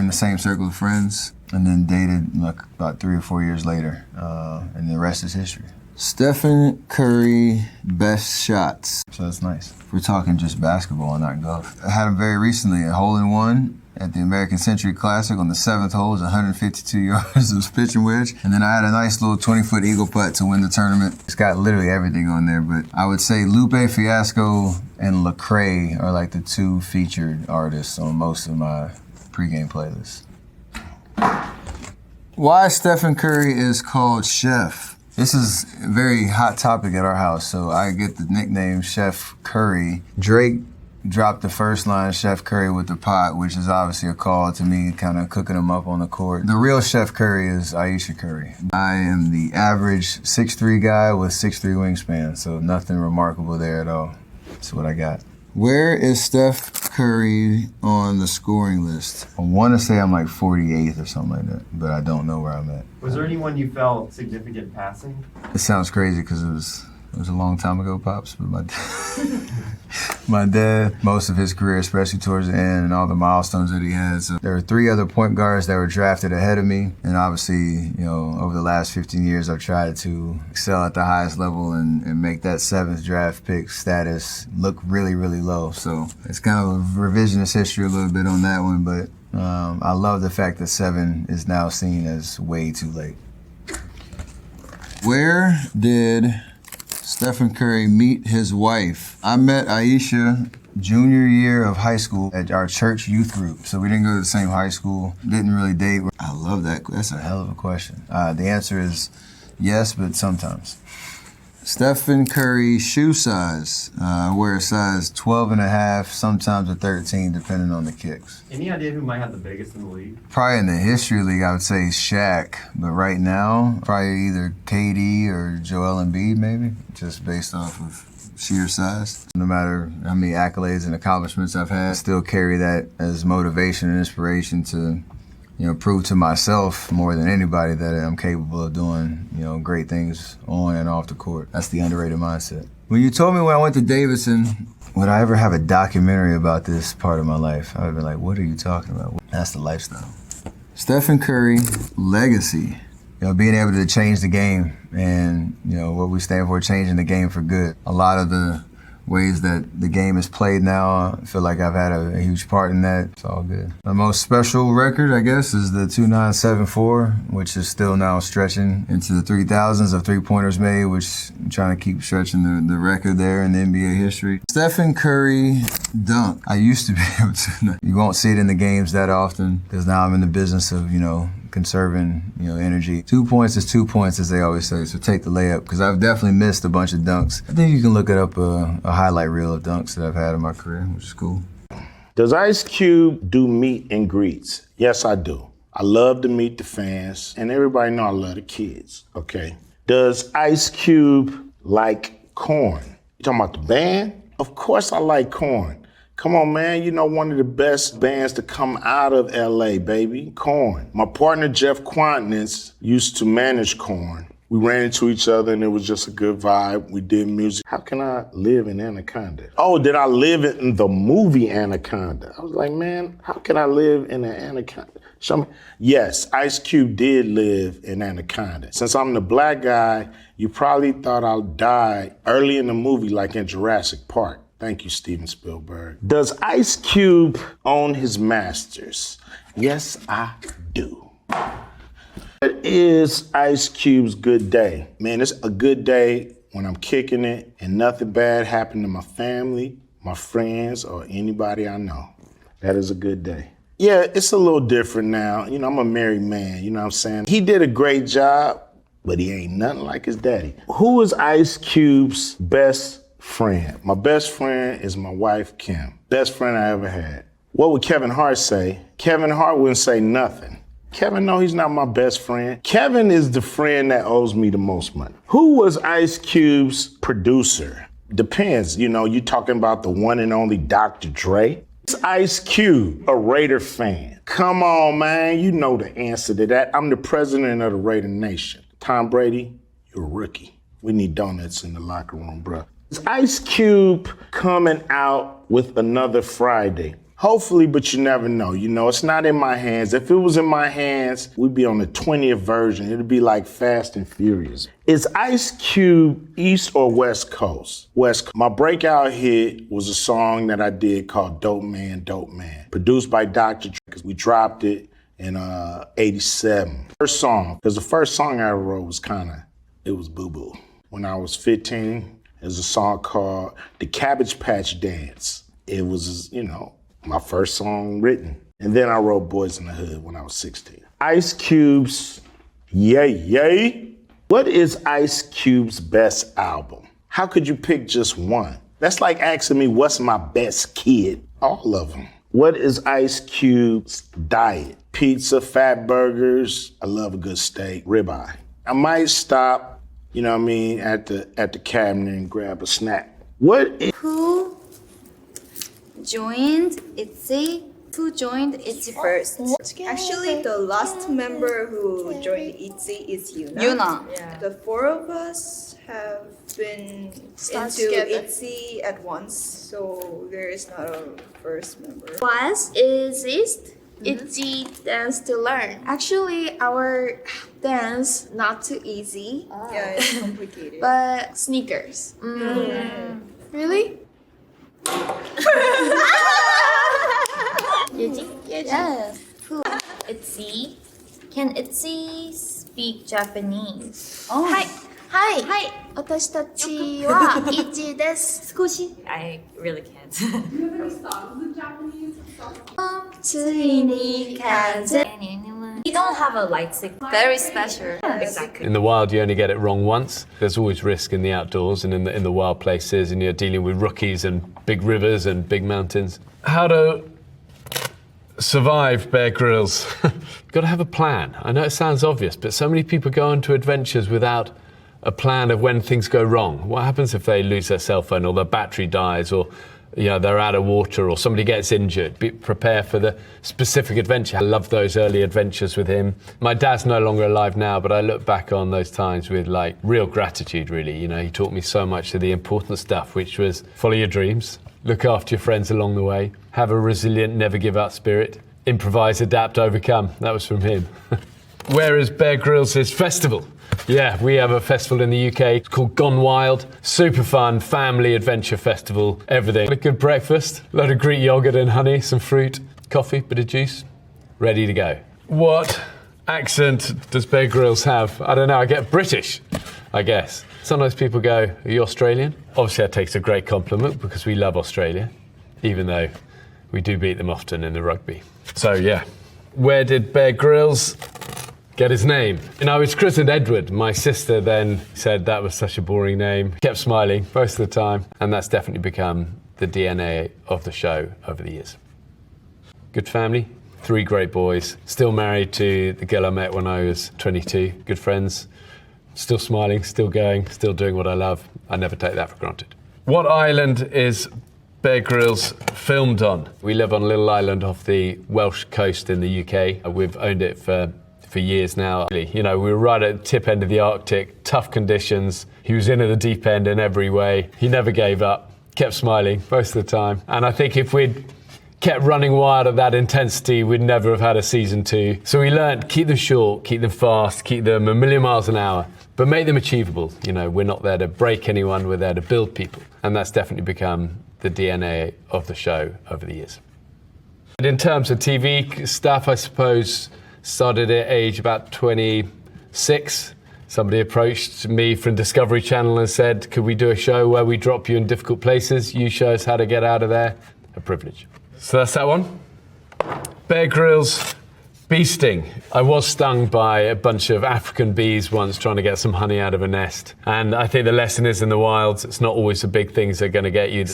in the same circle of friends, and then dated like about 3 or 4 years later, and the rest is history. Stephen Curry best shots. So that's nice. We're talking just basketball and not golf. I had him very recently, a hole-in-one at the American Century Classic on the 7th hole. It was 152 yards. It was pitch and wedge. And then I had a nice little 20-foot eagle putt to win the tournament. It's got literally everything on there, but I would say Lupe Fiasco and Lecrae are like the 2 featured artists on most of my pregame playlists. Why Stephen Curry is called Chef. This is a very hot topic at our house, so I get the nickname Chef Curry. Drake dropped the first line, Chef Curry with the pot, which is obviously a call to me kind of cooking him up on the court. The real Chef Curry is Ayesha Curry. I am the average 6'3" guy with 6'3" wingspan, so nothing remarkable there at all. That's what I got. Where is Steph Curry on the scoring list? I want to say I'm like 48th or something like that, but I don't know where I'm at. Was there anyone you felt significant passing? It sounds crazy because it was a long time ago, Pops, but my dad, most of his career, especially towards the end and all the milestones that he had. So there were 3 other point guards that were drafted ahead of me. And obviously, over the last 15 years, I've tried to excel at the highest level and make that 7th draft pick status look really, really low. So it's kind of a revisionist history a little bit on that one, but I love the fact that 7 is now seen as way too late. Where did Stephen Curry meet his wife? I met Ayesha junior year of high school at our church youth group. So we didn't go to the same high school, didn't really date. I love that. That's a hell of a question. The answer is yes, but sometimes. Stephen Curry shoe size. I wear a size 12 and a half, sometimes a 13, depending on the kicks. Any idea who might have the biggest in the league? Probably in the history league, I would say Shaq. But right now, probably either KD or Joel Embiid, maybe, just based off of sheer size. No matter how many accolades and accomplishments I've had, I still carry that as motivation and inspiration to prove to myself more than anybody that I'm capable of doing, great things on and off the court. That's the underrated mindset. When you told me when I went to Davidson, would I ever have a documentary about this part of my life? I would have been like, what are you talking about? That's the lifestyle. Stephen Curry, legacy. Being able to change the game and, what we stand for, changing the game for good. A lot of the ways that the game is played now, I feel like I've had a huge part in that. It's all good. My most special record, I guess, is the 2974, which is still now stretching into the 3000s of three-pointers made, which I'm trying to keep stretching the record there in the NBA history. Stephen Curry dunk. I used to be able to. You won't see it in the games that often because now I'm in the business of, conserving, energy. 2 points is 2 points, as they always say, so take the layup, because I've definitely missed a bunch of dunks. I think you can look it up, a highlight reel of dunks that I've had in my career, which is cool. Does Ice Cube do meet and greets? Yes, I do. I love to meet the fans, and everybody know I love the kids, okay? Does Ice Cube like Korn? You talking about the band? Of course I like Korn. Come on, man, one of the best bands to come out of LA, baby, Korn. My partner, Jeff Quantness, used to manage Korn. We ran into each other and it was just a good vibe. We did music. How can I live in Anaconda? Oh, did I live in the movie Anaconda? I was like, man, how can I live in an Anaconda? Show me. Yes, Ice Cube did live in Anaconda. Since I'm the black guy, you probably thought I died early in the movie like in Jurassic Park. Thank you, Steven Spielberg. Does Ice Cube own his masters? Yes, I do. It is Ice Cube's good day. Man, it's a good day when I'm kicking it and nothing bad happened to my family, my friends, or anybody I know. That is a good day. Yeah, it's a little different now. I'm a married man, you know what I'm saying? He did a great job, but he ain't nothing like his daddy. Who is Ice Cube's best friend? My best friend is my wife, Kim. Best friend I ever had. What would Kevin Hart say? Kevin Hart wouldn't say nothing. Kevin, no, he's not my best friend. Kevin is the friend that owes me the most money. Who was Ice Cube's producer? Depends, you talking about the one and only Dr. Dre? It's Ice Cube, a Raider fan. Come on, man, you know the answer to that. I'm the president of the Raider Nation. Tom Brady, you're a rookie. We need donuts in the locker room, bro. Is Ice Cube coming out with another Friday? Hopefully, but you never know. You know, it's not in my hands. If it was in my hands, we'd be on the 20th version. It'd be like Fast and Furious. Is Ice Cube East or West Coast? West Coast. My breakout hit was a song that I did called Dope Man, Dope Man, produced by Dr. Dre, because we dropped it in 87. First song, because the first song I wrote was it was boo-boo. When I was 15, there's a song called The Cabbage Patch Dance. It was, you know, my first song written. And then I wrote Boys in the Hood when I was 16. Ice Cube's Yay Yay. What is Ice Cube's best album? How could you pick just one? That's like asking me what's my best kid. All of them. What is Ice Cube's diet? Pizza, fat burgers. I love a good steak, ribeye. I might stop, you know what I mean, at the cabinet and grab a snack. Who joined ITZY? Who joined ITZY first? Actually, the last member who joined ITZY is Yuna. Yuna. Yeah. The four of us have been into together. ITZY at once, so there is not a first member. Class is ITZY dance to learn. Actually, our dance not too easy, Yeah, it's complicated. but sneakers. Really? Yes. Who? ITZY. Can ITZY speak Japanese? Oh. はい。はい。私たちはITZYです。少し。 I really can't. ついに風。 We don't have a light signal. Very special. Exactly. In the wild, you only get it wrong once. There's always risk in the outdoors and in the wild places, and you're dealing with rookies and big rivers and big mountains. How to survive Bear Grylls? You've got to have a plan. I know it sounds obvious, but so many people go into adventures without a plan of when things go wrong. What happens if they lose their cell phone or their battery dies or they're out of water or somebody gets injured? Prepare for the specific adventure. I love those early adventures with him. My dad's no longer alive now, but I look back on those times with like real gratitude, really. You know, he taught me so much of the important stuff, which was follow your dreams, look after your friends along the way, have a resilient, never give up spirit, improvise, adapt, overcome. That was from him. Where is Bear Grylls' festival? Yeah, we have a festival in the UK. It's called Gone Wild. Super fun, family adventure festival, everything. A good breakfast, a load of Greek yogurt and honey, some fruit, coffee, bit of juice, ready to go. What accent does Bear Grylls have? I don't know, I get British, I guess. Sometimes people go, are you Australian? Obviously that takes a great compliment because we love Australia, even though we do beat them often in the rugby. So yeah, where did Bear Grylls get his name? And I was christened Edward. My sister then said that was such a boring name. Kept smiling most of the time, and that's definitely become the DNA of the show over the years. Good family, 3 great boys, still married to the girl I met when I was 22, good friends, still smiling, still going, still doing what I love. I never take that for granted. What island is Bear Grylls filmed on? We live on a little island off the Welsh coast in the UK. We've owned it for years now. You know, we were right at the tip end of the Arctic, tough conditions. He was in at the deep end in every way. He never gave up, kept smiling most of the time. And I think if we'd kept running wild at that intensity, we'd never have had a season 2. So we learned, keep them short, keep them fast, keep them a million miles an hour, but make them achievable. You know, we're not there to break anyone, we're there to build people. And that's definitely become the DNA of the show over the years. But in terms of TV stuff, I suppose, started at age about 26. Somebody approached me from Discovery Channel and said, could we do a show where we drop you in difficult places? You show us how to get out of there. A privilege. So that's that one. Bear Grylls bee sting. I was stung by a bunch of African bees once trying to get some honey out of a nest. And I think the lesson is in the wilds, it's not always the big things that are going to get you.